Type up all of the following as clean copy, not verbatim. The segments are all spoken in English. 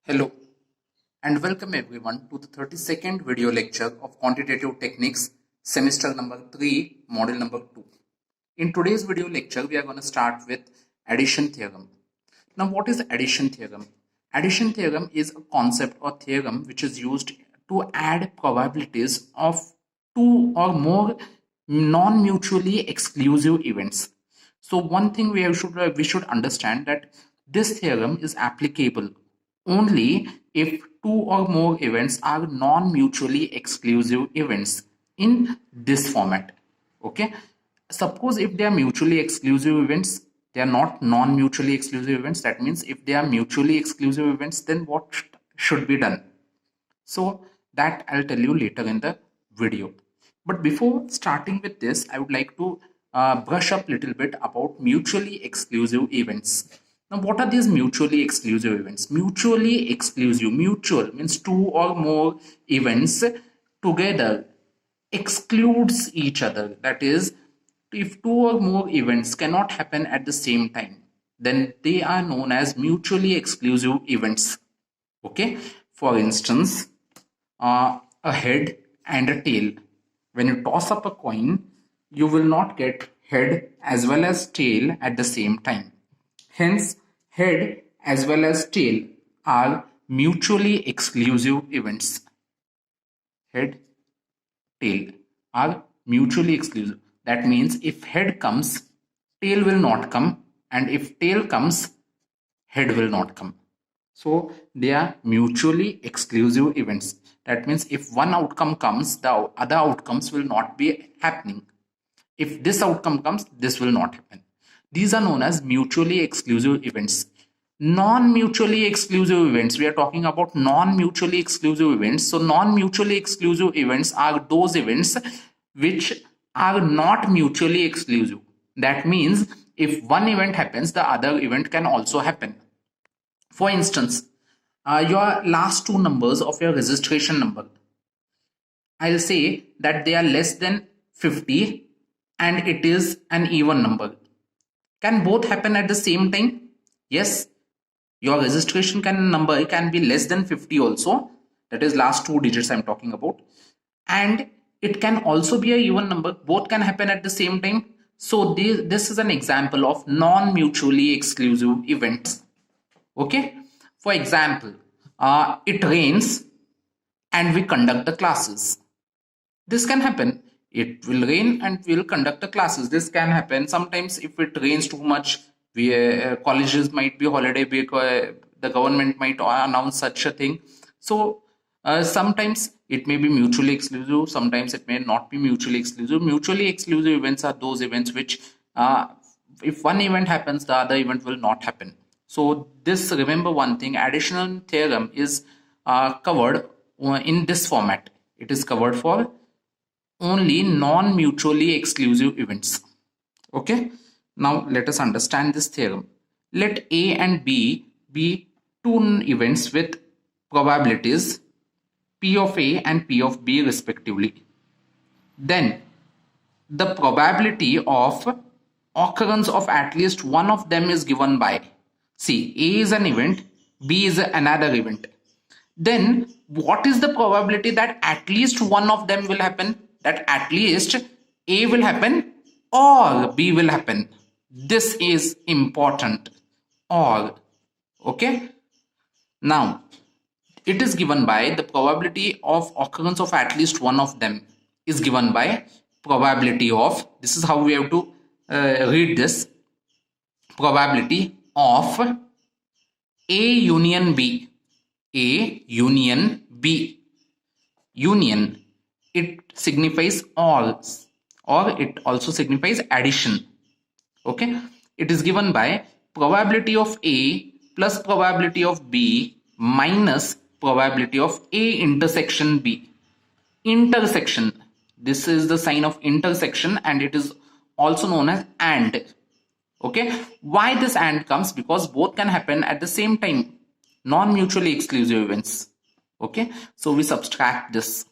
Hello and welcome everyone to the 32nd video lecture of Quantitative Techniques, semester number 3, module number 2. In today's video lecture, we are going to start with addition theorem. Now, what is addition theorem? Addition theorem is a concept or theorem which is used to add probabilities of two or more non-mutually exclusive events. So one thing we should understand that this theorem is applicable only if two or more events are non-mutually exclusive events in this format. Okay, suppose if they are mutually exclusive events, they are not non-mutually exclusive events. That means if they are mutually exclusive events, then what should be done? So that I'll tell you later in the video. But before starting with this, I would like to brush up a little bit about mutually exclusive events. Now, what are these mutually exclusive events? Mutually exclusive, mutual means two or more events together excludes each other. That is, if two or more events cannot happen at the same time, then they are known as mutually exclusive events. Okay, for instance, a head and a tail. When you toss up a coin, you will not get head as well as tail at the same time. Hence, head as well as tail are mutually exclusive events. Head, tail are mutually exclusive. That means if head comes, tail will not come, and if tail comes, head will not come. So they are mutually exclusive events. That means if one outcome comes, the other outcomes will not be happening. If this outcome comes, this will not happen. These are known as mutually exclusive events. Non-mutually exclusive events, we are talking about non-mutually exclusive events. So non-mutually exclusive events are those events which are not mutually exclusive. That means if one event happens, the other event can also happen. For instance, your last two numbers of your registration number, I'll say that they are less than 50 and it is an even number. Can both happen at the same time? Yes, your registration number can be less than 50 also. That is last two digits I'm talking about. And it can also be a even number. Both can happen at the same time. So this is an example of non-mutually exclusive events. Okay, for example, it rains and we conduct the classes. This can happen. It will rain and we will conduct the classes. This can happen. Sometimes if it rains too much, colleges might be holiday because the government might announce such a thing. So sometimes it may be mutually exclusive. Sometimes it may not be mutually exclusive. Mutually exclusive events are those events which if one event happens, the other event will not happen. So this, remember one thing, addition theorem is covered in this format. It is covered for only non-mutually exclusive events. Okay, now let us understand this theorem. Let A and B be two events with probabilities P of A and P of B respectively. Then the probability of occurrence of at least one of them is given by, see, A is an event, B is another event. Then what is the probability that at least one of them will happen? That at least A will happen or B will happen. This is important. Or, okay. Now, it is given by the probability of occurrence of at least one of them is given by probability of, this is how we have to read this, probability of A union B. A union B. Union, it signifies all, or it also signifies addition. Okay, it is given by probability of A plus probability of B minus probability of A intersection B. Intersection, this is the sign of intersection and it is also known as AND. Okay, why this AND comes? Because both can happen at the same time, non-mutually exclusive events. Okay, so we subtract this.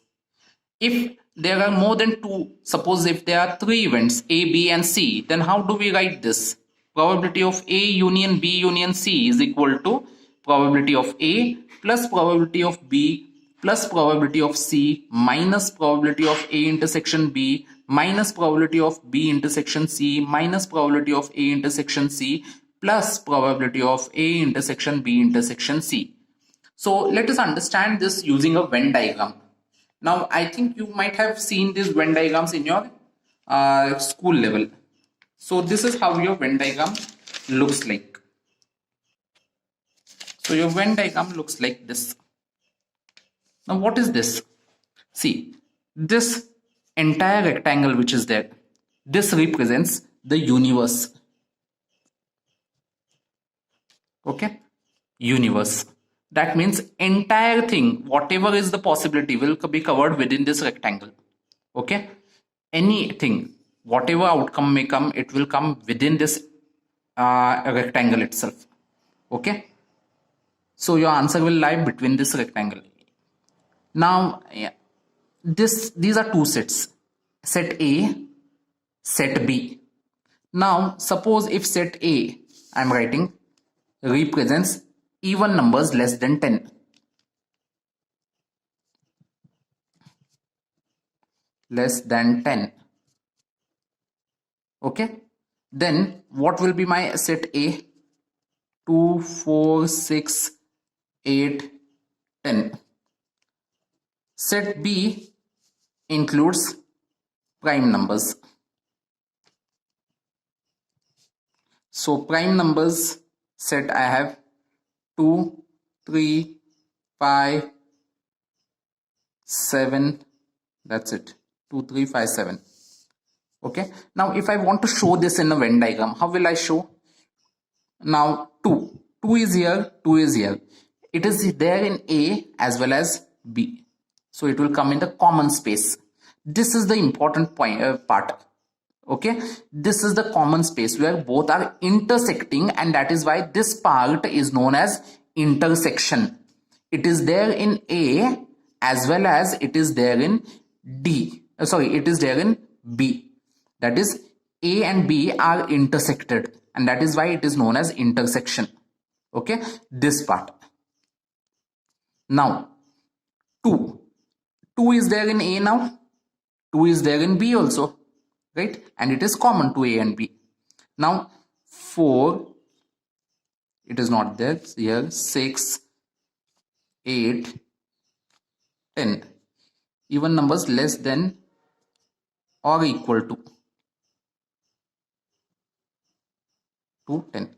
If there are more than two, suppose if there are three events A, B and C, then how do we write this? Probability of A union B union C is equal to probability of A plus probability of B plus probability of C minus probability of A intersection B minus probability of B intersection C minus probability of A intersection C plus probability of A intersection B intersection C. So let us understand this using a Venn diagram. Now I think you might have seen these Venn diagrams in your school level. So this is how your Venn diagram looks like. So your Venn diagram looks like this. Now what is this? See, this entire rectangle which is there, this represents the universe. Okay, universe. That means entire thing, whatever is the possibility, will be covered within this rectangle. Okay, anything, whatever outcome may come, it will come within this rectangle itself. Okay, so your answer will lie between this rectangle. Now these are two sets, set A, set B. Now suppose if set A, I am writing, represents even numbers less than 10. Less than 10. Okay, then what will be my set A? 2, 4, 6, 8, 10. Set B includes prime numbers. So prime numbers set I have 2, 3, 5, 7. That's it. 2, 3, 5, 7. Okay. Now if I want to show this in a Venn diagram, how will I show? Now 2. 2 is here, 2 is here. It is there in A as well as B. So it will come in the common space. This is the important part. Okay, this is the common space where both are intersecting, and that is why this part is known as intersection. It is there in A as well as it is there in it is there in B. That is, A and B are intersected, and that is why it is known as intersection. Okay, this part. Now 2 is there in A now, 2 is there in B also, right? And it is common to A and B. Now 4, it is not there here, 6, 8, 10. Even numbers less than or equal to 10.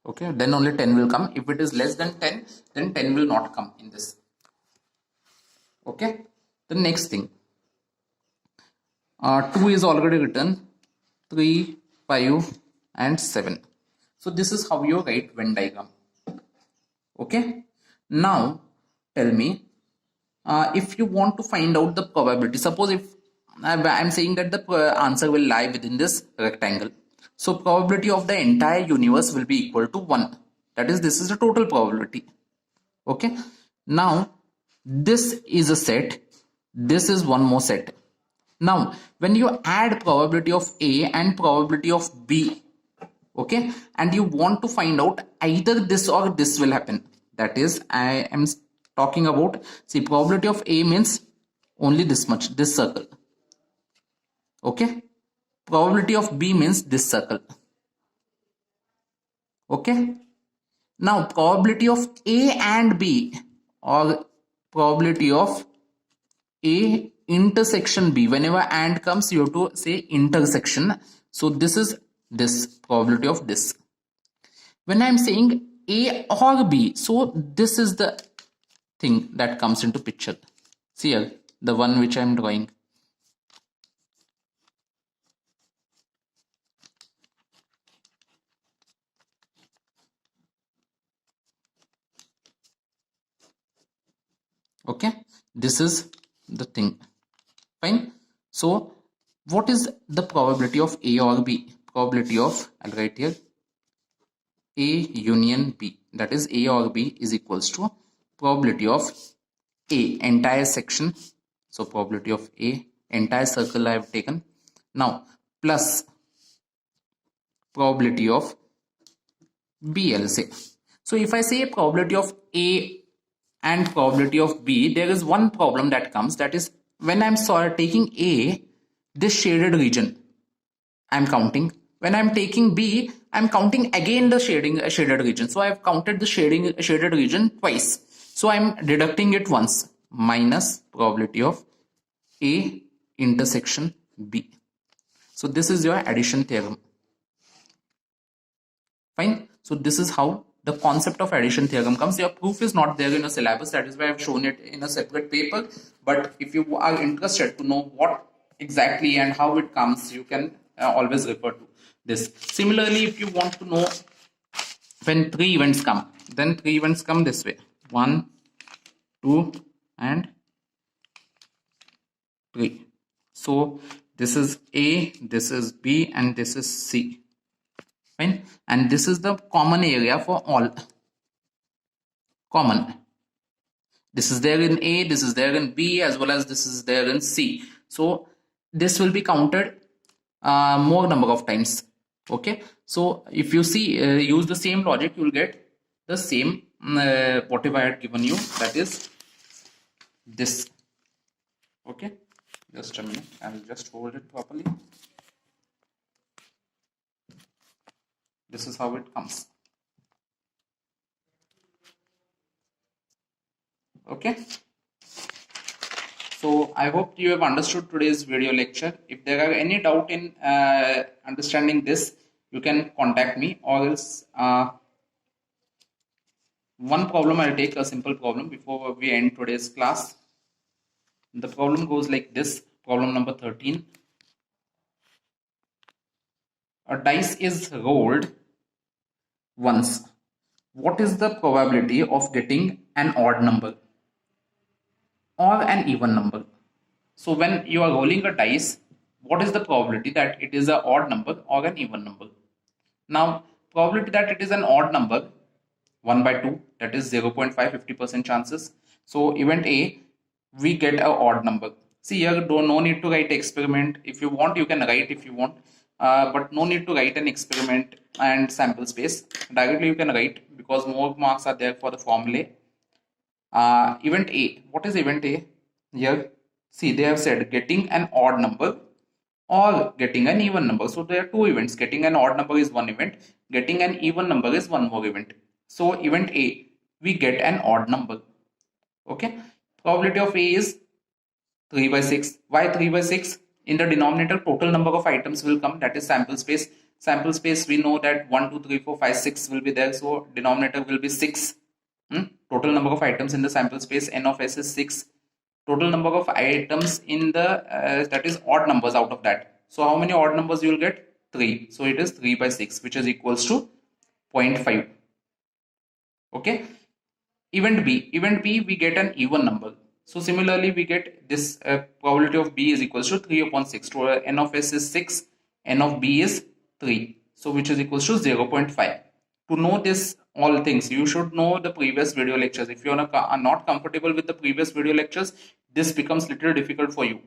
Okay, then only 10 will come. If it is less than 10, then 10 will not come in this. Okay, the next thing, 2 is already written, 3, 5 and 7. So this is how you write Venn diagram. Okay, now tell me, if you want to find out the probability, suppose if I'm saying that the answer will lie within this rectangle, so probability of the entire universe will be equal to 1. That is, this is the total probability. Okay, now this is a set, this is one more set. Now when you add probability of A and probability of B, okay, and you want to find out either this or this will happen, that is, I am talking about, see, probability of A means only this much, this circle. Okay, probability of B means this circle. Okay, now probability of A and B, or probability of A intersection B, whenever and comes you have to say intersection. So this is this probability of this. When I'm saying A or B, so this is the thing that comes into picture. See here, the one which I'm drawing. Okay, this is the thing. Fine. So what is the probability of A or B? Probability of, I'll write here, A union B, that is A or B is equals to probability of A entire section, so probability of A entire circle I have taken, now plus probability of B, I'll say. So if I say probability of A and probability of B, there is one problem that comes, that is when I'm taking A, this shaded region I'm counting. When I'm taking B, I'm counting again the shaded region. So I've counted the shaded region twice. So I'm deducting it once, minus probability of A intersection B. So this is your addition theorem. Fine. So this is how the concept of addition theorem comes. Your proof is not there in a syllabus. That is why I've shown it in a separate paper. But if you are interested to know what exactly and how it comes, you can always refer to this. Similarly, if you want to know when three events come, then three events come this way: 1, 2, and 3. So this is A, this is B, and this is C. Fine. And this is the common area for all. Common. This is there in A, this is there in B, as well as this is there in C. So this will be counted more number of times. Okay. So if you see, use the same logic, you will get the same whatever I had given you, that is this. Okay. Just a minute. I will just hold it properly. This is how it comes. Okay. So I hope you have understood today's video lecture. If there are any doubt in understanding this, you can contact me, or else one problem I'll take, a simple problem, before we end today's class. The problem goes like this. Problem number 13. A dice is rolled once. What is the probability of getting an odd number or an even number? So when you are rolling a dice, what is the probability that it is an odd number or an even number? Now, probability that it is an odd number, 1 by 2, that is 0.5, 50% chances. So event A, we get an odd number. See here, no need to write experiment. If you want, you can write if you want, but no need to write an experiment and sample space. Directly you can write, because more marks are there for the formulae. Event A, what is event A? Here, see, they have said getting an odd number or getting an even number. So there are two events. Getting an odd number is one event, getting an even number is one more event. So event A, we get an odd number. Okay. Probability of A is 3 by 6. Why 3 by 6? In the denominator, total number of items will come, that is sample space. Sample space, we know that 1, 2, 3, 4, 5, 6 will be there. So denominator will be 6. Total number of items in the sample space, n of s is 6. Total number of items in the, that is odd numbers out of that. So how many odd numbers you will get? 3. So it is 3 by 6, which is equals to 0.5. Okay. Event B, we get an even number. So similarly, we get this probability of B is equals to 3 upon 6. So n of s is 6, n of B is 3. So which is equals to 0.5. To know this all things, you should know the previous video lectures. If you are not comfortable with the previous video lectures, this becomes little difficult for you.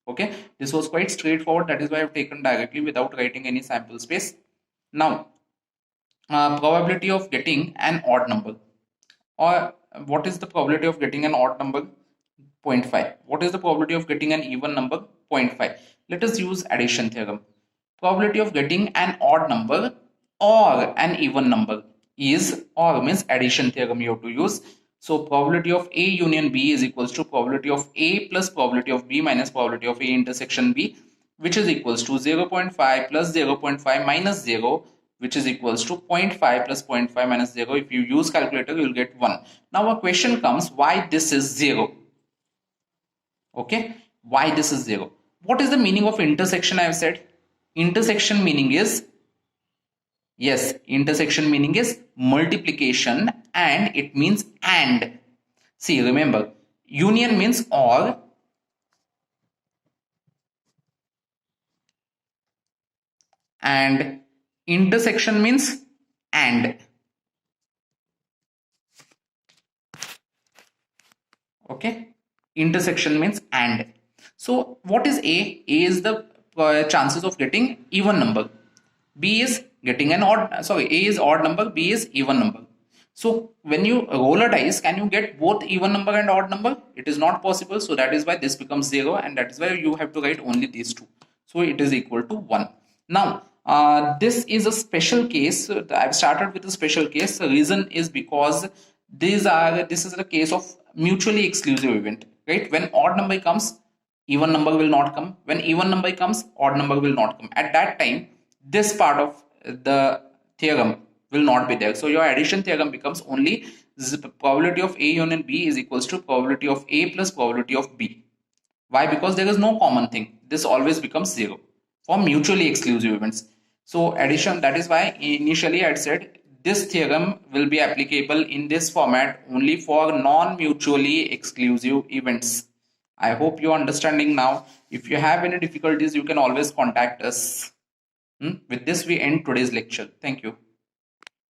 Okay, this was quite straightforward. That is why I have taken directly without writing any sample space. Now, probability of getting an odd number, or what is the probability of getting an odd number? 0.5. What is the probability of getting an even number? 0.5. Let us use addition theorem. Probability of getting an odd number or an even number is, or means addition theorem you have to use. So probability of A union B is equals to probability of A plus probability of B minus probability of A intersection B, which is equals to 0.5 plus 0.5 minus 0, which is equals to 0.5 plus 0.5 minus 0. If you use calculator, you will get 1. Now a question comes, why this is 0? Okay, why this is 0? What is the meaning of intersection? I have said intersection meaning is, yes, intersection meaning is multiplication, and it means and. See, remember, union means or, and intersection means and. Okay, intersection means and. So what is A? A is the chances of getting even number. B is getting an odd, sorry, A is odd number, B is even number. So when you roll a dice, can you get both even number and odd number? It is not possible. So that is why this becomes 0, and that is why you have to write only these two. So it is equal to 1. Now this is a special case. I've started with a special case. The reason is because this is the case of mutually exclusive event, right? When odd number comes, even number will not come. When even number comes, odd number will not come. At that time, this part of the theorem will not be there. So your addition theorem becomes only the probability of A union B is equals to probability of A plus probability of B. Why? Because there is no common thing. This always becomes 0 for mutually exclusive events. So addition, that is why initially I said this theorem will be applicable in this format only for non-mutually exclusive events. I hope you are understanding now. If you have any difficulties, you can always contact us. With this, we end today's lecture. Thank you.